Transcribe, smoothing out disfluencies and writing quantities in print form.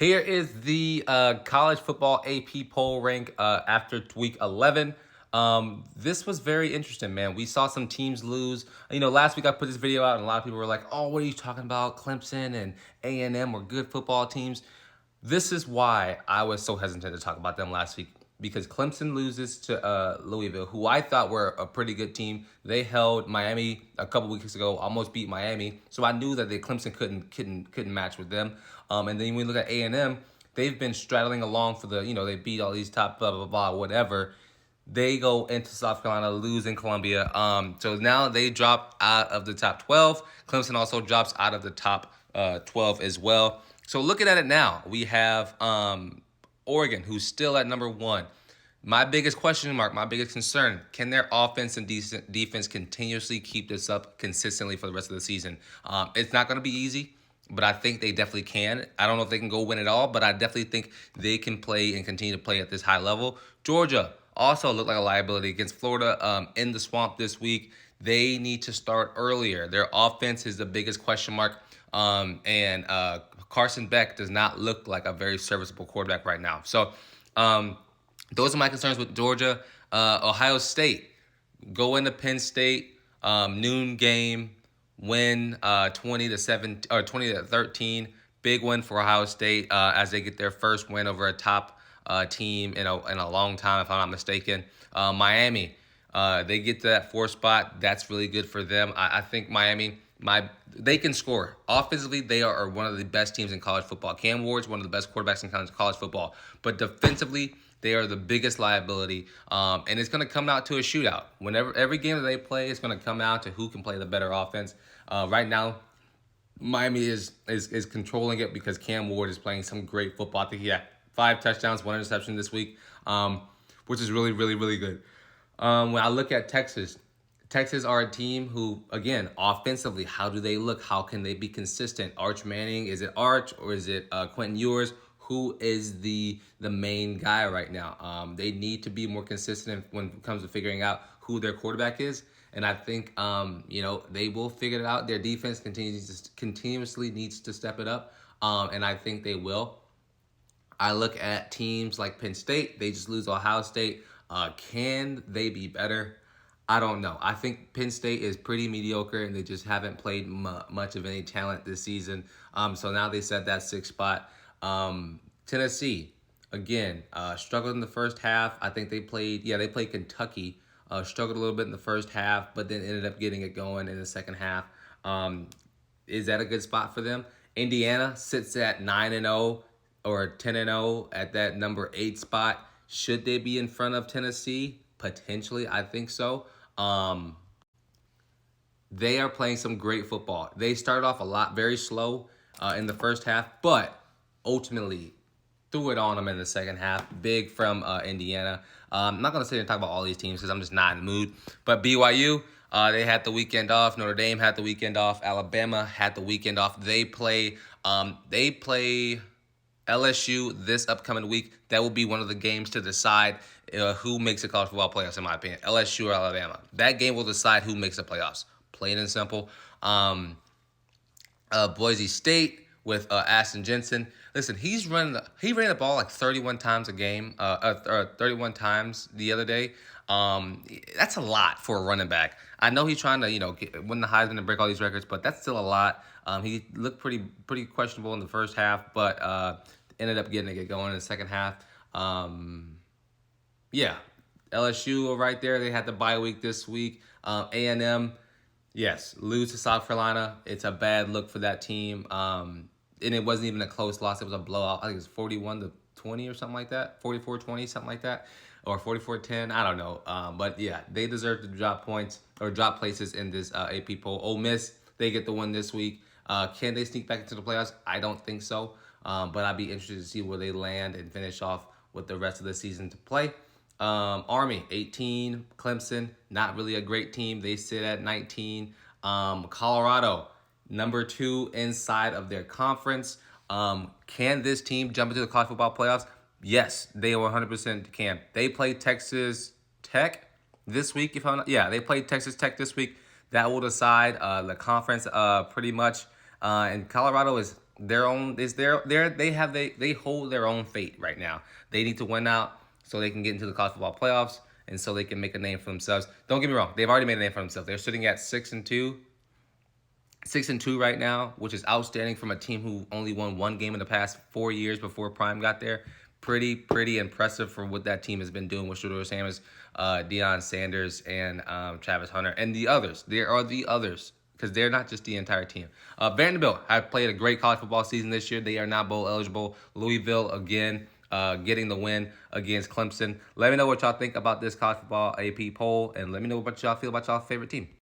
Here is the college football AP poll rank after week 11. This was very interesting, man. We saw some teams lose. Last week I put this video out, and a lot of people were like, "Oh, what are you talking about? Clemson and A&M were good football teams." This is why I was so hesitant to talk about them last week, because Clemson loses to Louisville, who I thought were a pretty good team. They held Miami a couple weeks ago, almost beat Miami, so I knew that Clemson couldn't match with them. And then when we look at A&M, they've been straddling along for they beat all these top blah blah blah whatever. They go into South Carolina, lose in Columbia. So now they drop out of the top 12. Clemson also drops out of the top 12 as well. So looking at it now, we have Oregon, who's still at number 1. My biggest question mark, my biggest concern, can their offense and defense continuously keep this up consistently for the rest of the season? It's not going to be easy, but I think they definitely can. I don't know if they can go win it all, but I definitely think they can play and continue to play at this high level. Georgia also looked like a liability against Florida in the swamp this week. They need to start earlier. Their offense is the biggest question mark. And Carson Beck does not look like a very serviceable quarterback right now. So those are my concerns with Georgia. Ohio State, go into Penn State, noon game, win 20-7 or 20-13. Big win for Ohio State as they get their first win over a top team in a long time, if I'm not mistaken. Miami, they get to that 4th spot. That's really good for them. I think Miami, they can score. Offensively, they are one of the best teams in college football. Cam Ward's one of the best quarterbacks in college football. But defensively, they are the biggest liability. And it's going to come out to a shootout. Every game that they play, it's going to come out to who can play the better offense. Right now, Miami is controlling it because Cam Ward is playing some great football. I think he had 5 touchdowns, 1 interception this week, which is really, really, really good. When I look at Texas are a team who, again, offensively, how do they look? How can they be consistent? Arch Manning, is it Arch or is it Quentin Ewers? Who is the main guy right now? They need to be more consistent when it comes to figuring out who their quarterback is. And I think, they will figure it out. Their defense continuously needs to step it up. And I think they will. I look at teams like Penn State. They just lose Ohio State. Can they be better? I don't know. I think Penn State is pretty mediocre, and they just haven't played much of any talent this season. So now they set that 6th spot. Tennessee, again, struggled in the first half. I think they played Kentucky. Struggled a little bit in the first half, but then ended up getting it going in the second half. Is that a good spot for them? Indiana sits at 9-0 or 10-0 at that number 8 spot. Should they be in front of Tennessee? Potentially, I think so. They are playing some great football. They started off very slow in the first half, but ultimately threw it on them in the second half. Big from Indiana. I'm not going to sit here and talk about all these teams because I'm just not in the mood. But BYU, they had the weekend off. Notre Dame had the weekend off. Alabama had the weekend off. They play LSU this upcoming week. That will be one of the games to decide who makes the college football playoffs, in my opinion. LSU or Alabama. That game will decide who makes the playoffs. Plain and simple. Boise State with Ashton Jensen. Listen, he ran the ball like 31 times a game, 31 times the other day. That's a lot for a running back. I know he's trying to, win the Heisman and break all these records, but that's still a lot. He looked pretty questionable in the first half, but ended up getting it going in the second half. LSU right there. They had the bye week this week. A&M, yes, lose to South Carolina. It's a bad look for that team. And it wasn't even a close loss. It was a blowout. I think it was 41-20 or something like that. 44-20, something like that. Or 44-10. I don't know. But yeah, they deserve to drop points or drop places in this AP poll. Ole Miss, they get the win this week. Can they sneak back into the playoffs? I don't think so. But I'd be interested to see where they land and finish off with the rest of the season to play. Army, 18. Clemson, not really a great team. They sit at 19. Colorado, number 2 inside of their conference. Can this team jump into the college football playoffs? Yes, they 100% can. They play Texas Tech this week. They play Texas Tech this week. That will decide the conference pretty much. And Colorado is their own is their they hold their own fate right now. They need to win out so they can get into the college football playoffs and so they can make a name for themselves. Don't get me wrong, they've already made a name for themselves. They're sitting at 6-2, 6-2 right now, which is outstanding from a team who only won one game in the past 4 years before Prime got there. Pretty impressive for what that team has been doing with Shedeur Sanders, Deion Sanders, and Travis Hunter, and the others. There are the others because they're not just the entire team. Vanderbilt have played a great college football season this year. They are now bowl eligible. Louisville again. Getting the win against Clemson. Let me know what y'all think about this college football AP poll, and let me know what y'all feel about y'all favorite team.